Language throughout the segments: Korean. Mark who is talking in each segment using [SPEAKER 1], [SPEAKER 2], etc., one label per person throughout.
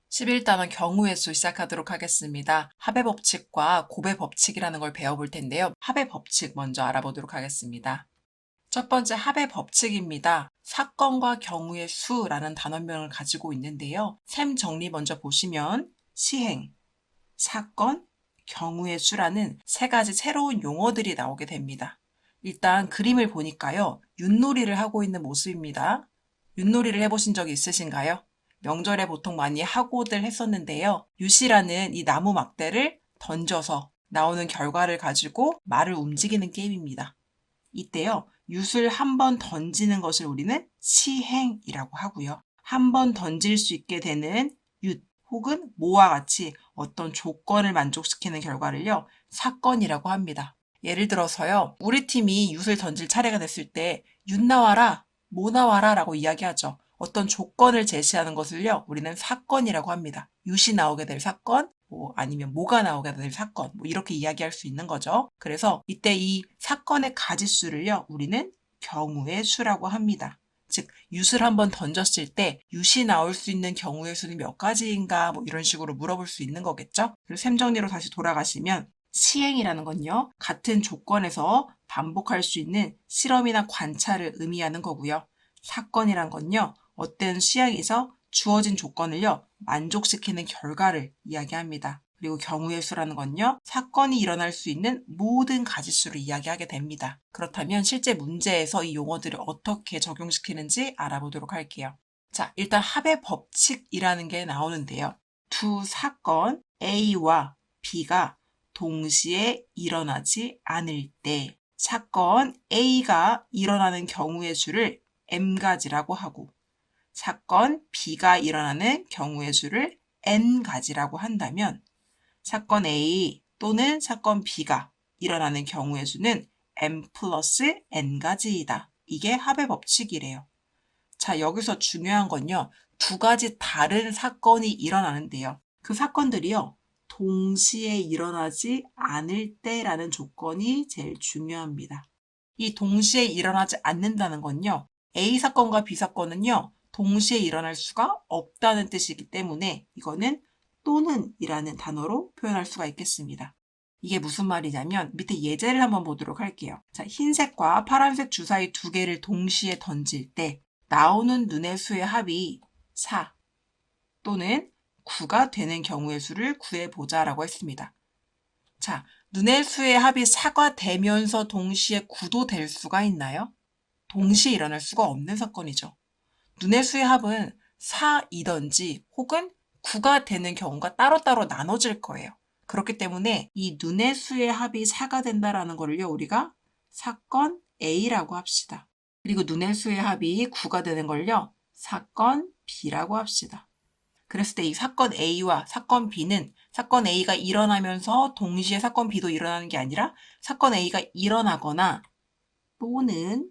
[SPEAKER 1] 11단원 경우의 수 시작하도록 하겠습니다. 합의 법칙과 곱의 법칙이라는 걸 배워볼 텐데요. 합의 법칙 먼저 알아보도록 하겠습니다. 첫 번째 합의 법칙입니다. 사건과 경우의 수라는 단원명을 가지고 있는데요. 셈 정리 먼저 보시면 시행, 사건, 경우의 수라는 세 가지 새로운 용어들이 나오게 됩니다. 일단 그림을 보니까요. 윷놀이를 하고 있는 모습입니다. 윷놀이를 해보신 적이 있으신가요? 명절에 보통 많이 하고들 했었는데요. 윷이라는 이 나무 막대를 던져서 나오는 결과를 가지고 말을 움직이는 게임입니다. 이때요. 윷을 한 번 던지는 것을 우리는 시행이라고 하고요. 한 번 던질 수 있게 되는 윷 혹은 뭐와 같이 어떤 조건을 만족시키는 결과를요. 사건이라고 합니다. 예를 들어서요. 우리 팀이 윷을 던질 차례가 됐을 때 윷 나와라, 뭐 나와라 라고 이야기하죠. 어떤 조건을 제시하는 것을요. 우리는 사건이라고 합니다. 윷이 나오게 될 사건, 아니면 뭐가 나오게 될 사건, 이렇게 이야기할 수 있는 거죠. 그래서 이때 이 사건의 가지수를요. 우리는 경우의 수라고 합니다. 즉 윷을 한번 던졌을 때 윷이 나올 수 있는 경우의 수는 몇 가지인가 이런 식으로 물어볼 수 있는 거겠죠. 그리고 셈 정리로 다시 돌아가시면 시행이라는 건요. 같은 조건에서 반복할 수 있는 실험이나 관찰을 의미하는 거고요. 사건이란 건요. 어떤 시행에서 주어진 조건을요. 만족시키는 결과를 이야기합니다. 그리고 경우의 수라는 건요. 사건이 일어날 수 있는 모든 가지수를 이야기하게 됩니다. 그렇다면 실제 문제에서 이 용어들을 어떻게 적용시키는지 알아보도록 할게요. 자, 일단 합의 법칙이라는 게 나오는데요. 두 사건 A와 B가 동시에 일어나지 않을 때 사건 A가 일어나는 경우의 수를 M가지라고 하고 사건 B가 일어나는 경우의 수를 N가지라고 한다면 사건 A 또는 사건 B가 일어나는 경우의 수는 M 플러스 N가지이다. 이게 합의 법칙이래요. 자, 여기서 중요한 건요. 두 가지 다른 사건이 일어나는데요. 그 사건들이요. 동시에 일어나지 않을 때라는 조건이 제일 중요합니다. 이 동시에 일어나지 않는다는 건요. A 사건과 B 사건은요. 동시에 일어날 수가 없다는 뜻이기 때문에 이거는 또는 이라는 단어로 표현할 수가 있겠습니다. 이게 무슨 말이냐면 밑에 예제를 한번 보도록 할게요. 자, 흰색과 파란색 주사위 두 개를 동시에 던질 때 나오는 눈의 수의 합이 4 또는 9가 되는 경우의 수를 구해보자라고 했습니다. 자, 눈의 수의 합이 4가 되면서 동시에 9도 될 수가 있나요? 동시에 일어날 수가 없는 사건이죠. 눈의 수의 합은 4이든지 혹은 9가 되는 경우가 따로따로 나눠질 거예요. 그렇기 때문에 이 눈의 수의 합이 4가 된다라는 거를요, 우리가 사건 A라고 합시다. 그리고 눈의 수의 합이 9가 되는 걸요, 사건 B라고 합시다. 그랬을 때 이 사건 A와 사건 B는 사건 A가 일어나면서 동시에 사건 B도 일어나는 게 아니라 사건 A가 일어나거나 또는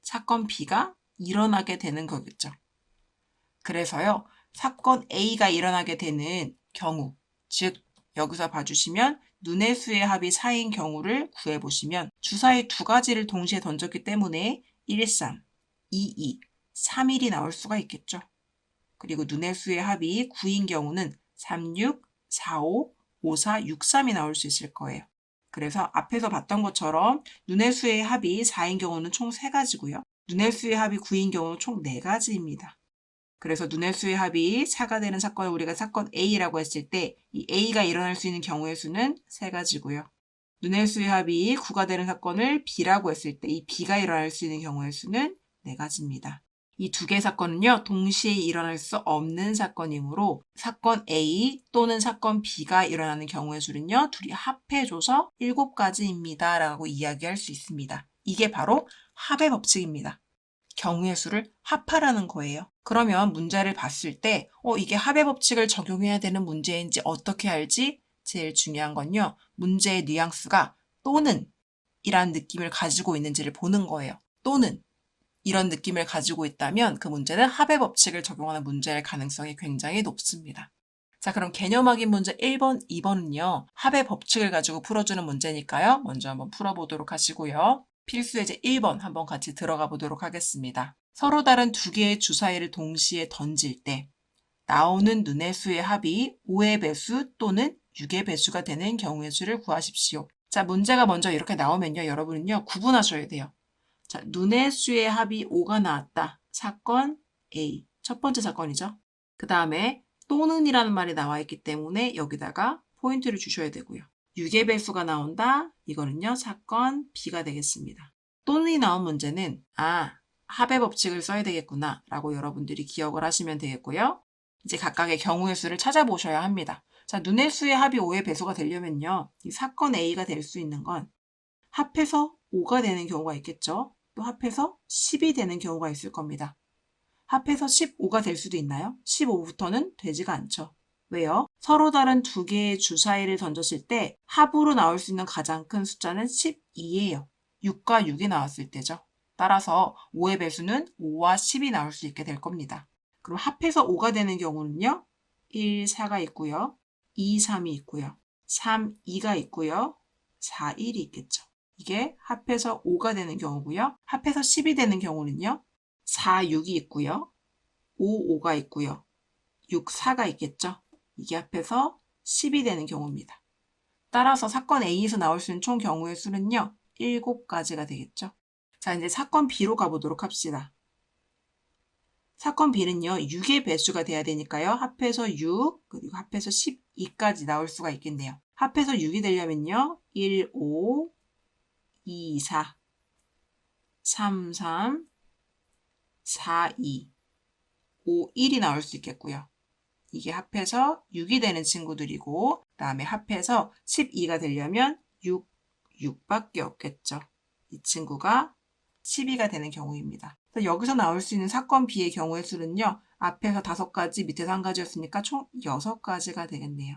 [SPEAKER 1] 사건 B가 일어나게 되는 거겠죠. 그래서요, 사건 A가 일어나게 되는 경우, 즉 여기서 봐주시면 눈의 수의 합이 4인 경우를 구해보시면 주사위 두 가지를 동시에 던졌기 때문에 13, 22, 31이 나올 수가 있겠죠. 그리고 눈의 수의 합이 9인 경우는 36, 45, 54, 63이 나올 수 있을 거예요. 그래서 앞에서 봤던 것처럼 눈의 수의 합이 4인 경우는 총 3가지고요. 눈의 수의 합이 9인 경우는 총 4가지입니다. 그래서 눈의 수의 합이 4가 되는 사건을 우리가 사건 A라고 했을 때 이 A가 일어날 수 있는 경우의 수는 3가지고요. 눈의 수의 합이 9가 되는 사건을 B라고 했을 때 이 B가 일어날 수 있는 경우의 수는 4가지입니다. 이 두 개의 사건은요. 동시에 일어날 수 없는 사건이므로 사건 A 또는 사건 B가 일어나는 경우의 수는요. 둘이 합해줘서 7가지입니다. 라고 이야기할 수 있습니다. 이게 바로 합의 법칙입니다. 경우의 수를 합하라는 거예요. 그러면 문제를 봤을 때 이게 합의 법칙을 적용해야 되는 문제인지 어떻게 알지? 제일 중요한 건요. 문제의 뉘앙스가 또는 이란 느낌을 가지고 있는지를 보는 거예요. 또는 이런 느낌을 가지고 있다면 그 문제는 합의 법칙을 적용하는 문제일 가능성이 굉장히 높습니다. 자, 그럼 개념 확인 문제 1번, 2번은요. 합의 법칙을 가지고 풀어주는 문제니까요. 먼저 한번 풀어보도록 하시고요. 필수 예제 1번 한번 같이 들어가 보도록 하겠습니다. 서로 다른 두 개의 주사위를 동시에 던질 때 나오는 눈의 수의 합이 5의 배수 또는 6의 배수가 되는 경우의 수를 구하십시오. 자, 문제가 먼저 이렇게 나오면요. 여러분은요. 구분하셔야 돼요. 자, 눈의 수의 합이 5가 나왔다. 사건 A. 첫 번째 사건이죠. 그 다음에 또는이라는 말이 나와 있기 때문에 여기다가 포인트를 주셔야 되고요. 6의 배수가 나온다. 이거는요. 사건 B가 되겠습니다. 또는이 나온 문제는 합의 법칙을 써야 되겠구나 라고 여러분들이 기억을 하시면 되겠고요. 이제 각각의 경우의 수를 찾아보셔야 합니다. 자, 눈의 수의 합이 5의 배수가 되려면요. 이 사건 A가 될 수 있는 건 합해서 5가 되는 경우가 있겠죠. 또 합해서 10이 되는 경우가 있을 겁니다. 합해서 15가 될 수도 있나요? 15부터는 되지가 않죠. 왜요? 서로 다른 두 개의 주 사이를 던졌을 때 합으로 나올 수 있는 가장 큰 숫자는 12예요. 6과 6이 나왔을 때죠. 따라서 5의 배수는 5와 10이 나올 수 있게 될 겁니다. 그럼 합해서 5가 되는 경우는요. 1, 4가 있고요. 2, 3이 있고요. 3, 2가 있고요. 4, 1이 있겠죠. 이게 합해서 5가 되는 경우고요. 합해서 10이 되는 경우는요. 4, 6이 있고요. 5, 5가 있고요. 6, 4가 있겠죠. 이게 합해서 10이 되는 경우입니다. 따라서 사건 A에서 나올 수 있는 총 경우의 수는요. 7가지가 되겠죠. 자, 이제 사건 B로 가보도록 합시다. 사건 B는요. 6의 배수가 돼야 되니까요. 합해서 6, 그리고 합해서 12까지 나올 수가 있겠네요. 합해서 6이 되려면요. 1, 5, 2, 4, 3, 3, 4, 2, 5, 1이 나올 수 있겠고요. 이게 합해서 6이 되는 친구들이고 그 다음에 합해서 12가 되려면 6, 6밖에 없겠죠. 이 친구가 12가 되는 경우입니다. 여기서 나올 수 있는 사건 B의 경우의 수는요. 앞에서 5가지, 밑에서 1가지였으니까 총 6가지가 되겠네요.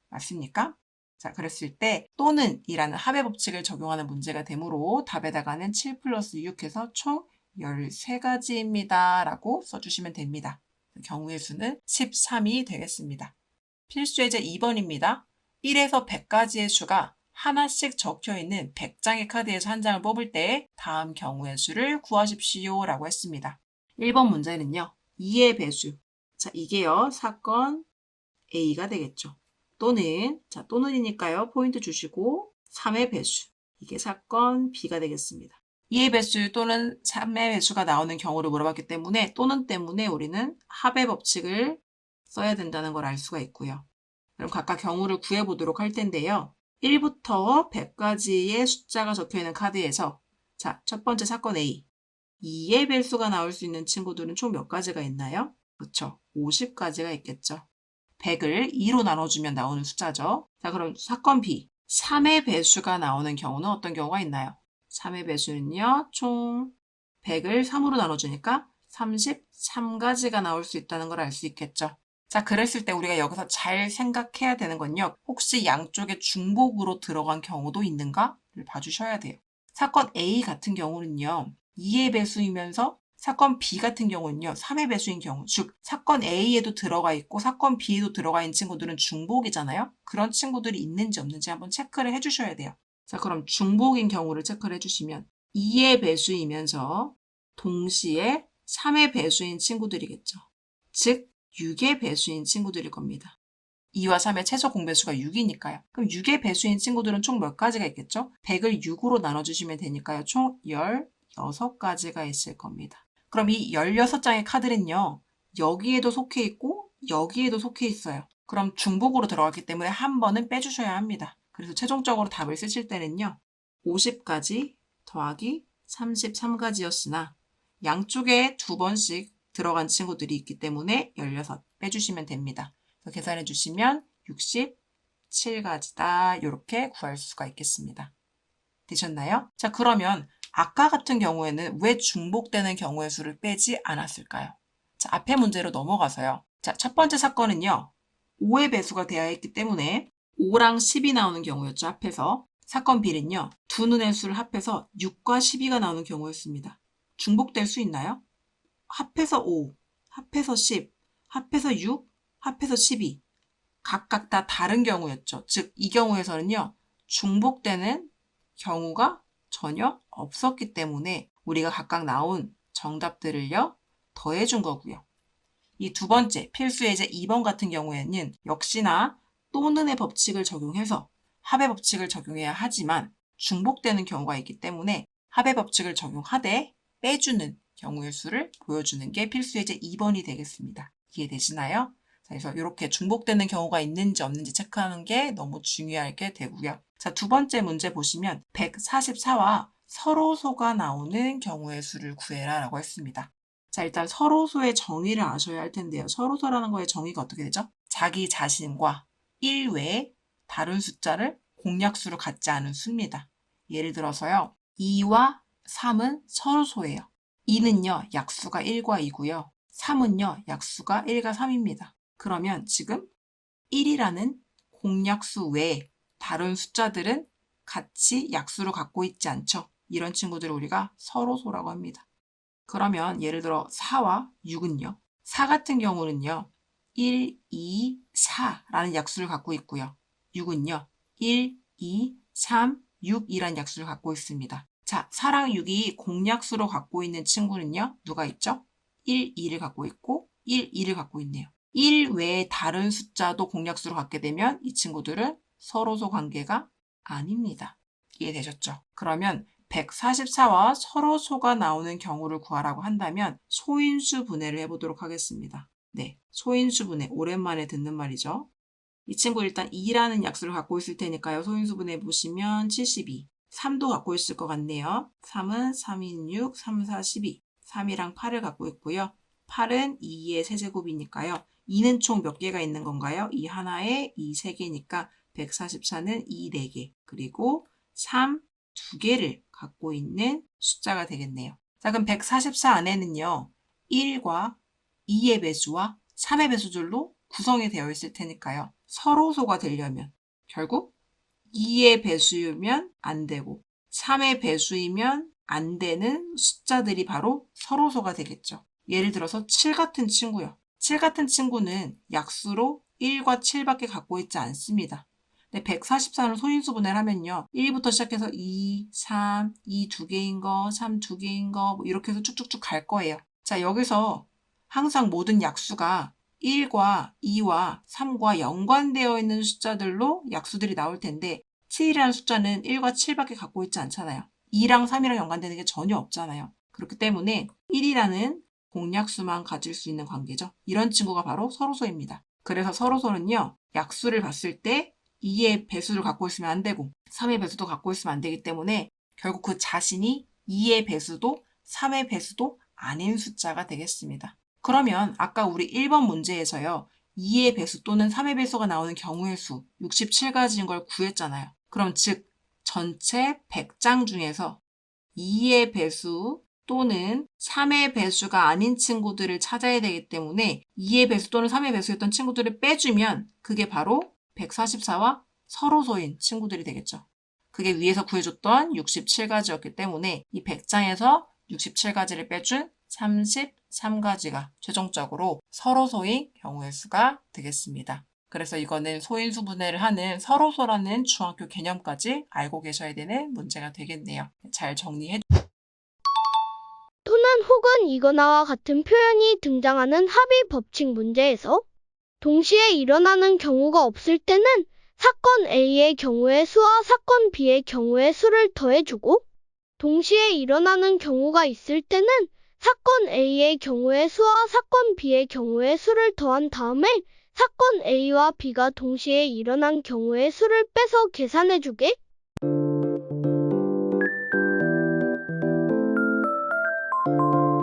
[SPEAKER 1] 맞습니까? 자, 그랬을 때 또는 이라는 합의 법칙을 적용하는 문제가 되므로 답에다가는 7 플러스 6 해서 총 13가지입니다. 라고 써주시면 됩니다. 경우의 수는 13이 되겠습니다. 필수 예제 2번입니다. 1에서 100까지의 수가 하나씩 적혀있는 100장의 카드에서 한 장을 뽑을 때 다음 경우의 수를 구하십시오 라고 했습니다. 1번 문제는요. 2의 배수. 자, 이게요. 사건 A가 되겠죠. 또는, 자, 또는이니까요. 포인트 주시고 3의 배수. 이게 사건 B가 되겠습니다. 2의 배수 또는 3의 배수가 나오는 경우를 물어봤기 때문에 또는 때문에 우리는 합의 법칙을 써야 된다는 걸 알 수가 있고요. 그럼 각각 경우를 구해보도록 할 텐데요. 1부터 100까지의 숫자가 적혀있는 카드에서 자, 첫 번째 사건 A. 2의 배수가 나올 수 있는 친구들은 총 몇 가지가 있나요? 그렇죠. 50가지가 있겠죠. 100을 2로 나눠주면 나오는 숫자죠. 자, 그럼 사건 B. 3의 배수가 나오는 경우는 어떤 경우가 있나요? 3의 배수는요. 총 100을 3으로 나눠주니까 33가지가 나올 수 있다는 걸 알 수 있겠죠. 자, 그랬을 때 우리가 여기서 잘 생각해야 되는 건요. 혹시 양쪽에 중복으로 들어간 경우도 있는가를 봐주셔야 돼요. 사건 A 같은 경우는요. 2의 배수이면서 사건 B 같은 경우는요. 3의 배수인 경우, 즉 사건 A에도 들어가 있고 사건 B에도 들어가 있는 친구들은 중복이잖아요. 그런 친구들이 있는지 없는지 한번 체크를 해주셔야 돼요. 자, 그럼 중복인 경우를 체크를 해주시면 2의 배수이면서 동시에 3의 배수인 친구들이겠죠. 즉 6의 배수인 친구들일 겁니다. 2와 3의 최소 공배수가 6이니까요. 그럼 6의 배수인 친구들은 총 몇 가지가 있겠죠? 100을 6으로 나눠주시면 되니까요. 총 16가지가 있을 겁니다. 그럼 이 16장의 카드는요. 여기에도 속해 있고 여기에도 속해 있어요. 그럼 중복으로 들어갔기 때문에 한 번은 빼주셔야 합니다. 그래서 최종적으로 답을 쓰실 때는요. 50가지 더하기 33가지였으나 양쪽에 2번씩 들어간 친구들이 있기 때문에 16 빼주시면 됩니다. 그래서 계산해 주시면 67가지다. 이렇게 구할 수가 있겠습니다. 되셨나요? 자, 그러면 아까 같은 경우에는 왜 중복되는 경우의 수를 빼지 않았을까요? 자, 앞에 문제로 넘어가서요. 자, 첫 번째 사건은요. 5의 배수가 되어야 했기 때문에 5랑 10이 나오는 경우였죠. 합해서. 사건 B는요. 두 눈의 수를 합해서 6과 12가 나오는 경우였습니다. 중복될 수 있나요? 합해서 5, 합해서 10, 합해서 6, 합해서 12. 각각 다 다른 경우였죠. 즉, 이 경우에서는요. 중복되는 경우가 전혀 없었기 때문에 우리가 각각 나온 정답들을요. 더해준 거고요. 이 두 번째 필수 예제 2번 같은 경우에는 역시나 또는의 법칙을 적용해서 합의 법칙을 적용해야 하지만 중복되는 경우가 있기 때문에 합의 법칙을 적용하되 빼주는 경우의 수를 보여주는 게 필수 예제 2번이 되겠습니다. 이해되시나요? 자, 그래서 이렇게 중복되는 경우가 있는지 없는지 체크하는 게 너무 중요하게 되고요. 자, 두 번째 문제 보시면 144와 서로소가 나오는 경우의 수를 구해라 라고 했습니다. 자, 일단 서로소의 정의를 아셔야 할 텐데요. 서로소라는 거의 정의가 어떻게 되죠? 자기 자신과 1 외에 다른 숫자를 공약수로 갖지 않은 수입니다. 예를 들어서요. 2와 3은 서로소예요. 2는요, 약수가 1과 2고요. 3은요, 약수가 1과 3입니다. 그러면 지금 1이라는 공약수 외에 다른 숫자들은 같이 약수를 갖고 있지 않죠. 이런 친구들을 우리가 서로소라고 합니다. 그러면 예를 들어 4와 6은요. 4 같은 경우는요. 1, 2, 4라는 약수를 갖고 있고요. 6은요. 1, 2, 3, 6이라는 약수를 갖고 있습니다. 자, 4랑 6이 공약수로 갖고 있는 친구는요. 누가 있죠? 1, 2를 갖고 있고 1, 2를 갖고 있네요. 1 외에 다른 숫자도 공약수로 갖게 되면 이 친구들은 서로소 관계가 아닙니다. 이해되셨죠? 그러면 144와 서로소가 나오는 경우를 구하라고 한다면 소인수 분해를 해보도록 하겠습니다. 네, 소인수 분해. 오랜만에 듣는 말이죠. 이 친구 일단 2라는 약수를 갖고 있을 테니까요. 소인수 분해 보시면 72. 3도 갖고 있을 것 같네요. 3은 3인 6, 3, 4, 12. 3이랑 8을 갖고 있고요. 8은 2의 세제곱이니까요. 2는 총 몇 개가 있는 건가요? 2 하나에 2 3개니까 144는 2 4개. 그리고 3 2개를 갖고 있는 숫자가 되겠네요. 자, 그럼 144 안에는요. 1과 2의 배수와 3의 배수들로 구성이 되어 있을 테니까요. 서로소가 되려면 결국 2의 배수이면 안 되고 3의 배수이면 안 되는 숫자들이 바로 서로소가 되겠죠. 예를 들어서 7 같은 친구요. 7 같은 친구는 약수로 1과 7밖에 갖고 있지 않습니다. 144는 소인수 분해를 하면요. 1부터 시작해서 2, 3, 2 2개인 거, 3 2개인 거 이렇게 해서 쭉쭉쭉 갈 거예요. 자, 여기서 항상 모든 약수가 1과 2와 3과 연관되어 있는 숫자들로 약수들이 나올 텐데 7이라는 숫자는 1과 7밖에 갖고 있지 않잖아요. 2랑 3이랑 연관되는 게 전혀 없잖아요. 그렇기 때문에 1이라는 공약수만 가질 수 있는 관계죠. 이런 친구가 바로 서로소입니다. 그래서 서로소는요. 약수를 봤을 때 2의 배수를 갖고 있으면 안 되고 3의 배수도 갖고 있으면 안 되기 때문에 결국 그 자신이 2의 배수도 3의 배수도 아닌 숫자가 되겠습니다. 그러면 아까 우리 1번 문제에서요. 2의 배수 또는 3의 배수가 나오는 경우의 수 67가지인 걸 구했잖아요. 그럼 즉 전체 100장 중에서 2의 배수 또는 3의 배수가 아닌 친구들을 찾아야 되기 때문에 2의 배수 또는 3의 배수였던 친구들을 빼주면 그게 바로 144와 서로소인 친구들이 되겠죠. 그게 위에서 구해줬던 67가지였기 때문에 이 100장에서 67가지를 빼준 33가지가 최종적으로 서로소인 경우의 수가 되겠습니다. 그래서 이거는 소인수 분해를 하는 서로소라는 중학교 개념까지 알고 계셔야 되는 문제가 되겠네요. 잘 정리해
[SPEAKER 2] 또는 혹은 이거나와 같은 표현이 등장하는 합의 법칙 문제에서 동시에 일어나는 경우가 없을 때는 사건 A의 경우의 수와 사건 B의 경우의 수를 더해주고 동시에 일어나는 경우가 있을 때는 사건 A의 경우의 수와 사건 B의 경우의 수를 더한 다음에 사건 A와 B가 동시에 일어난 경우의 수를 빼서 계산해주게